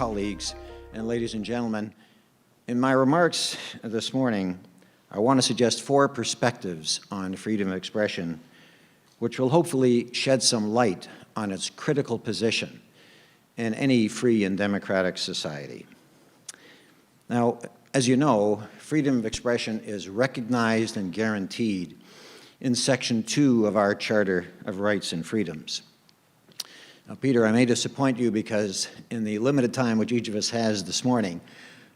colleagues, and ladies and gentlemen. In my remarks this morning, I want to suggest 4 perspectives on freedom of expression, which will hopefully shed some light on its critical position in any free and democratic society. Now, as you know, freedom of expression is recognized and guaranteed in Section 2 of our Charter of Rights and Freedoms. Now, Peter, I may disappoint you because in the limited time which each of us has this morning,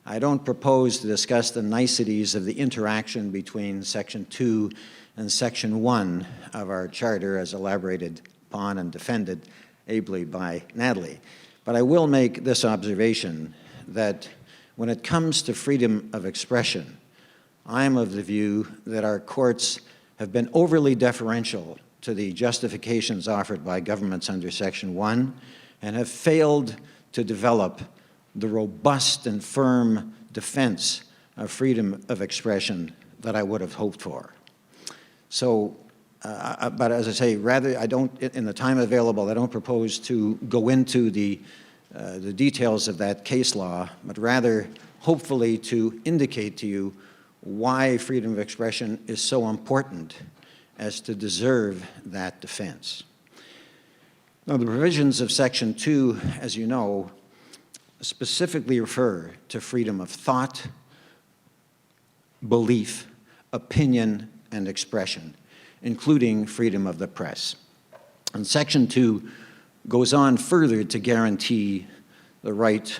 I don't propose to discuss the niceties of the interaction between Section 2 and Section 1 of our Charter as elaborated upon and defended ably by Natalie. But I will make this observation that when it comes to freedom of expression, I am of the view that our courts have been overly deferential to the justifications offered by governments under Section 1 and have failed to develop the robust and firm defense of freedom of expression that I would have hoped for. So, but as I say, rather, in the time available, I don't propose to go into the details of that case law, but rather, hopefully, to indicate to you why freedom of expression is so important as to deserve that defense. Now, the provisions of Section 2, as you know, specifically refer to freedom of thought, belief, opinion, and expression, including freedom of the press. And Section 2 goes on further to guarantee the right,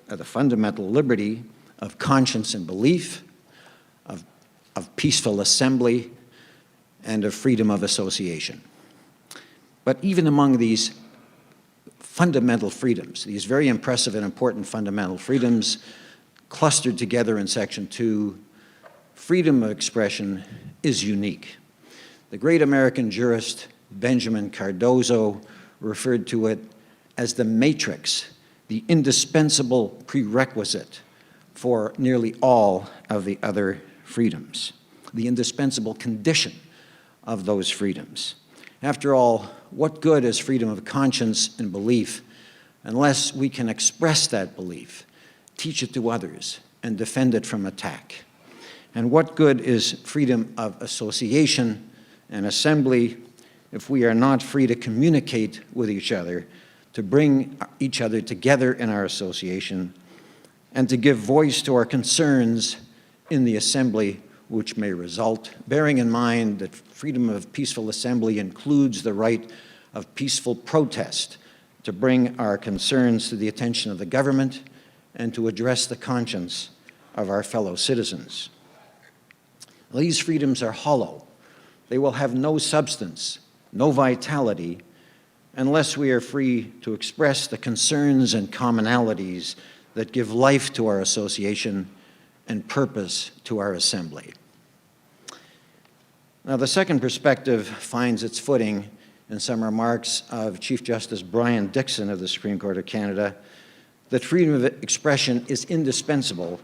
the fundamental liberty of conscience and belief, of peaceful assembly, and of freedom of association. But even among these fundamental freedoms, these very impressive and important fundamental freedoms clustered together in Section 2, freedom of expression is unique. The great American jurist Benjamin Cardozo referred to it as the matrix, the indispensable prerequisite for nearly all of the other freedoms, the indispensable condition of those freedoms. After all, what good is freedom of conscience and belief unless we can express that belief, teach it to others, and defend it from attack? And what good is freedom of association and assembly if we are not free to communicate with each other, to bring each other together in our association, and to give voice to our concerns in the assembly which may result, bearing in mind that freedom of peaceful assembly includes the right of peaceful protest to bring our concerns to the attention of the government and to address the conscience of our fellow citizens. These freedoms are hollow. They will have no substance, no vitality, unless we are free to express the concerns and commonalities that give life to our association and purpose to our assembly. Now, the second perspective finds its footing in some remarks of Chief Justice Brian Dixon of the Supreme Court of Canada, that freedom of expression is indispensable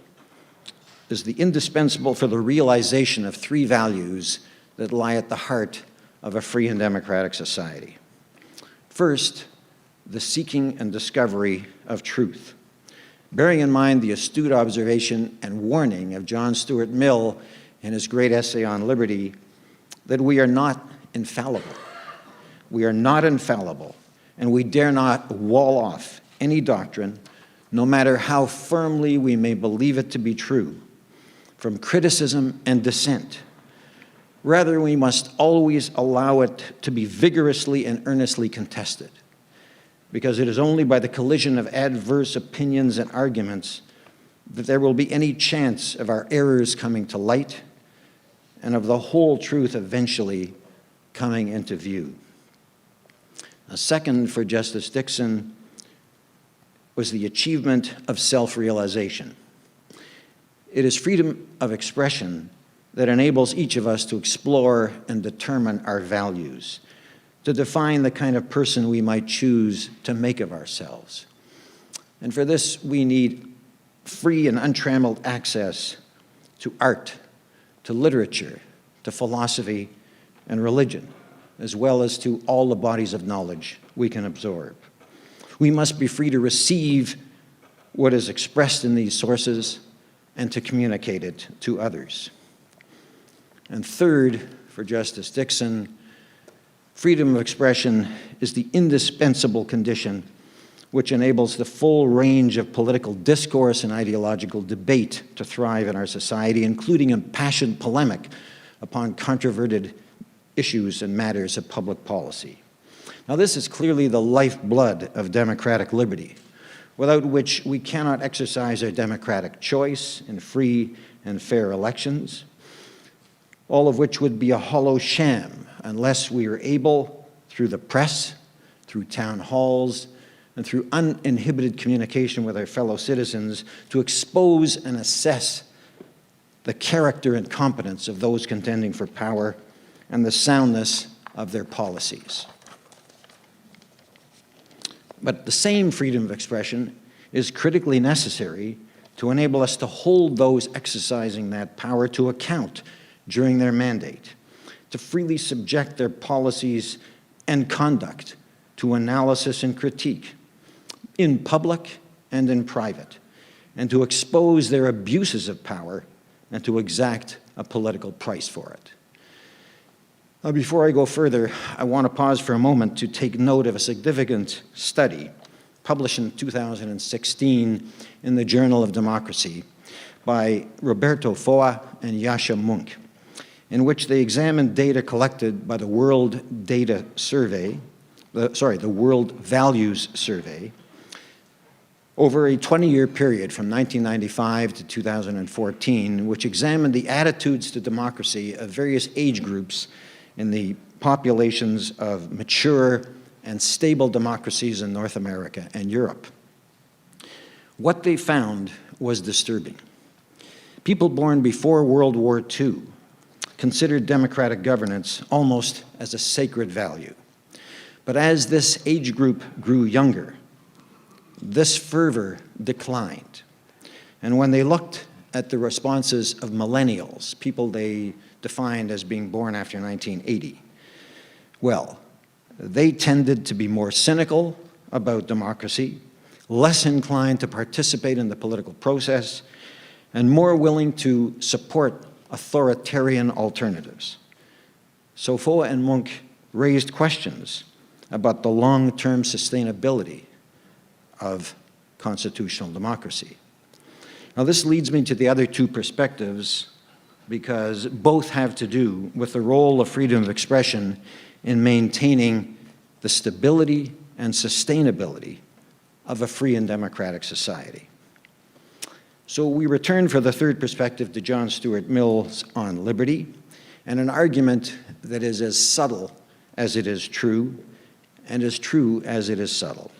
for the realization of 3 values that lie at the heart of a free and democratic society. First, the seeking and discovery of truth. Bearing in mind the astute observation and warning of John Stuart Mill in his great essay on liberty, that we are not infallible. We are not infallible, and we dare not wall off any doctrine, no matter how firmly we may believe it to be true, from criticism and dissent. Rather, we must always allow it to be vigorously and earnestly contested, because it is only by the collision of adverse opinions and arguments that there will be any chance of our errors coming to light and of the whole truth eventually coming into view. A second for Justice Dixon was the achievement of self-realization. It is freedom of expression that enables each of us to explore and determine our values, to define the kind of person we might choose to make of ourselves. And for this, we need free and untrammeled access to art, to literature, to philosophy and religion, as well as to all the bodies of knowledge we can absorb. We must be free to receive what is expressed in these sources and to communicate it to others. And third, for Justice Dixon, freedom of expression is the indispensable condition which enables the full range of political discourse and ideological debate to thrive in our society, including impassioned polemic upon controverted issues and matters of public policy. Now, this is clearly the lifeblood of democratic liberty, without which we cannot exercise our democratic choice in free and fair elections, all of which would be a hollow sham unless we are able, through the press, through town halls, and through uninhibited communication with our fellow citizens, to expose and assess the character and competence of those contending for power and the soundness of their policies. But the same freedom of expression is critically necessary to enable us to hold those exercising that power to account during their mandate, to freely subject their policies and conduct to analysis and critique, in public and in private, and to expose their abuses of power and to exact a political price for it. Now, before I go further, I want to pause for a moment to take note of a significant study published in 2016 in the Journal of Democracy by Roberto Foa and Yasha Munk, in which they examined data collected by the World World Values Survey over a 20-year period from 1995 to 2014, which examined the attitudes to democracy of various age groups in the populations of mature and stable democracies in North America and Europe. What they found was disturbing. People born before World War II considered democratic governance almost as a sacred value. But as this age group grew younger, this fervor declined. And when they looked at the responses of millennials, people they defined as being born after 1980, well, they tended to be more cynical about democracy, less inclined to participate in the political process, and more willing to support authoritarian alternatives. So Foa and Munk raised questions about the long-term sustainability of constitutional democracy. Now, this leads me to the other two perspectives, because both have to do with the role of freedom of expression in maintaining the stability and sustainability of a free and democratic society. So we return for the third perspective to John Stuart Mill's On Liberty, and an argument that is as subtle as it is true, and as true as it is subtle.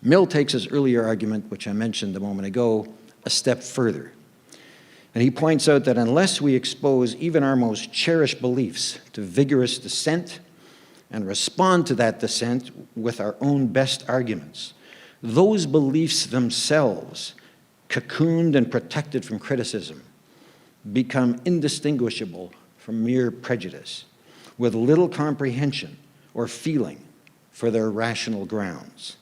Mill takes his earlier argument, which I mentioned a moment ago, a step further. And he points out that unless we expose even our most cherished beliefs to vigorous dissent and respond to that dissent with our own best arguments, those beliefs themselves, cocooned and protected from criticism, become indistinguishable from mere prejudice, with little comprehension or feeling for their rational grounds.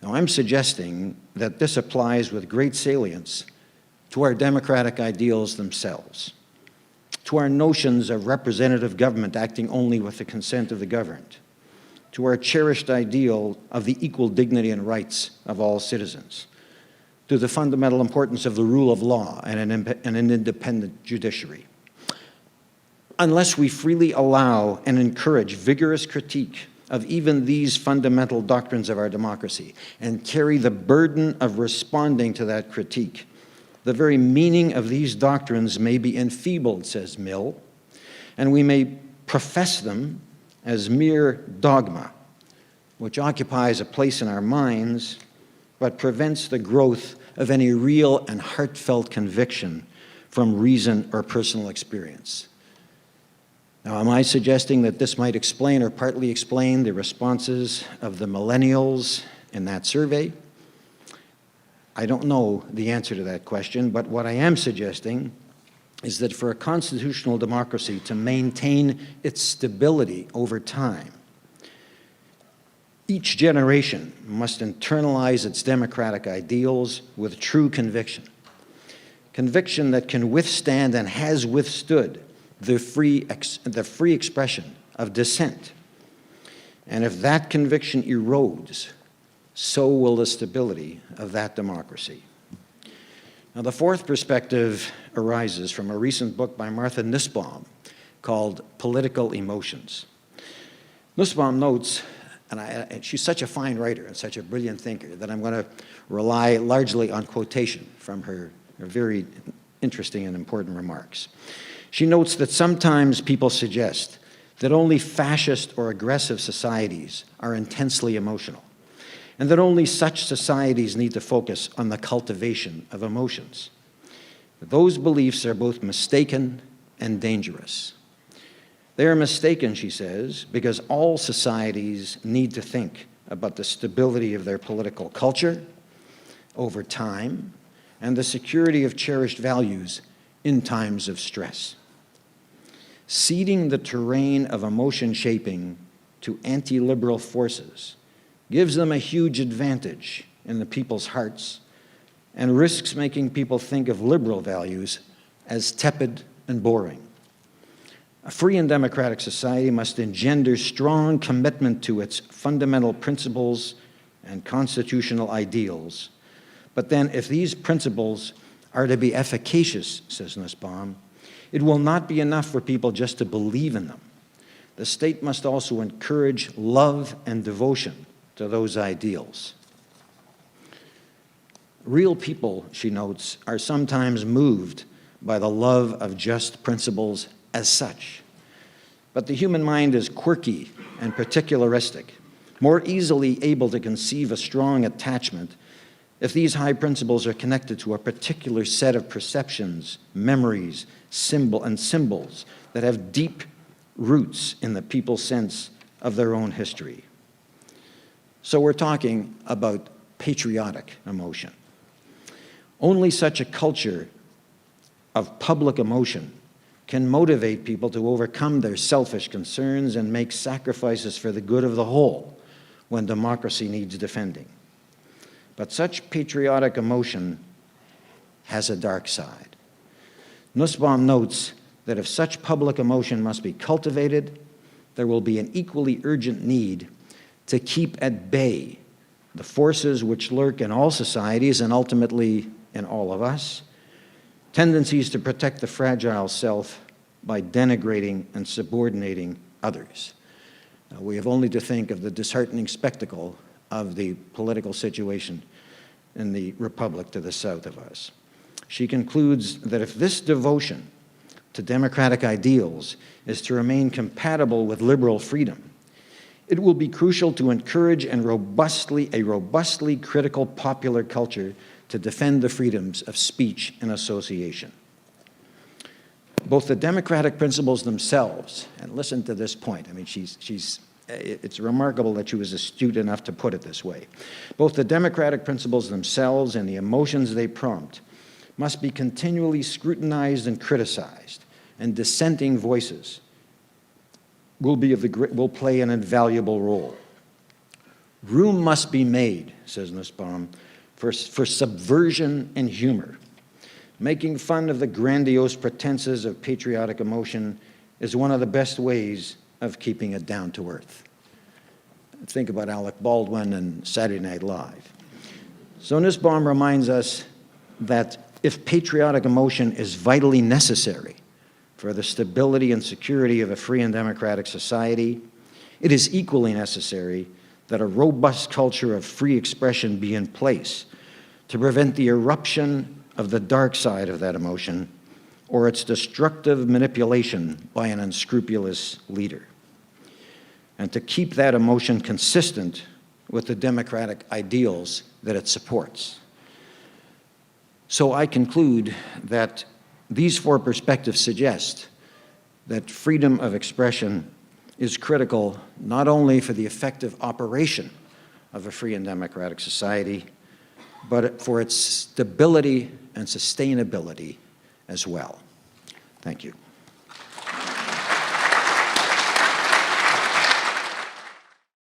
Now, I'm suggesting that this applies with great salience to our democratic ideals themselves, to our notions of representative government acting only with the consent of the governed, to our cherished ideal of the equal dignity and rights of all citizens, to the fundamental importance of the rule of law and an independent judiciary. Unless we freely allow and encourage vigorous critique of even these fundamental doctrines of our democracy and carry the burden of responding to that critique, the very meaning of these doctrines may be enfeebled, says Mill, and we may profess them as mere dogma, which occupies a place in our minds, but prevents the growth of any real and heartfelt conviction from reason or personal experience. Now, am I suggesting that this might explain or partly explain the responses of the millennials in that survey? I don't know the answer to that question, but what I am suggesting is that for a constitutional democracy to maintain its stability over time, Each generation must internalize its democratic ideals with true conviction. Conviction that can withstand and has withstood the free expression of dissent. And if that conviction erodes, so will the stability of that democracy. Now, the fourth perspective arises from a recent book by Martha Nussbaum called Political Emotions. Nussbaum notes, and she's such a fine writer and such a brilliant thinker, that I'm going to rely largely on quotation from her very interesting and important remarks. She notes that sometimes people suggest that only fascist or aggressive societies are intensely emotional, and that only such societies need to focus on the cultivation of emotions. Those beliefs are both mistaken and dangerous. They are mistaken, she says, because all societies need to think about the stability of their political culture over time and the security of cherished values in times of stress. Ceding the terrain of emotion shaping to anti-liberal forces gives them a huge advantage in the people's hearts and risks making people think of liberal values as tepid and boring. A free and democratic society must engender strong commitment to its fundamental principles and constitutional ideals. But then, if these principles are to be efficacious, says Nussbaum, it will not be enough for people just to believe in them. The state must also encourage love and devotion to those ideals. Real people, she notes, are sometimes moved by the love of just principles as such. But the human mind is quirky and particularistic, more easily able to conceive a strong attachment if these high principles are connected to a particular set of perceptions, memories, symbols that have deep roots in the people's sense of their own history. So we're talking about patriotic emotion. Only such a culture of public emotion can motivate people to overcome their selfish concerns and make sacrifices for the good of the whole when democracy needs defending. But such patriotic emotion has a dark side. Nussbaum notes that if such public emotion must be cultivated, there will be an equally urgent need to keep at bay the forces which lurk in all societies and ultimately in all of us, tendencies to protect the fragile self by denigrating and subordinating others. We have only to think of the disheartening spectacle of the political situation in the republic to the south of us. She concludes that if this devotion to democratic ideals is to remain compatible with liberal freedom, it will be crucial to encourage a robustly critical popular culture to defend the freedoms of speech and association. Both the democratic principles themselves, and listen to this point, I mean, it's remarkable that she was astute enough to put it this way. Both the democratic principles themselves and the emotions they prompt must be continually scrutinized and criticized, and dissenting voices will play an invaluable role. Room must be made, says Nussbaum, for subversion and humor. Making fun of the grandiose pretenses of patriotic emotion is one of the best ways of keeping it down to earth. Think about Alec Baldwin and Saturday Night Live. So Nussbaum reminds us that if patriotic emotion is vitally necessary for the stability and security of a free and democratic society, it is equally necessary that a robust culture of free expression be in place to prevent the eruption of the dark side of that emotion or its destructive manipulation by an unscrupulous leader, and to keep that emotion consistent with the democratic ideals that it supports. So I conclude that these four perspectives suggest that freedom of expression is critical not only for the effective operation of a free and democratic society, but for its stability and sustainability as well. Thank you.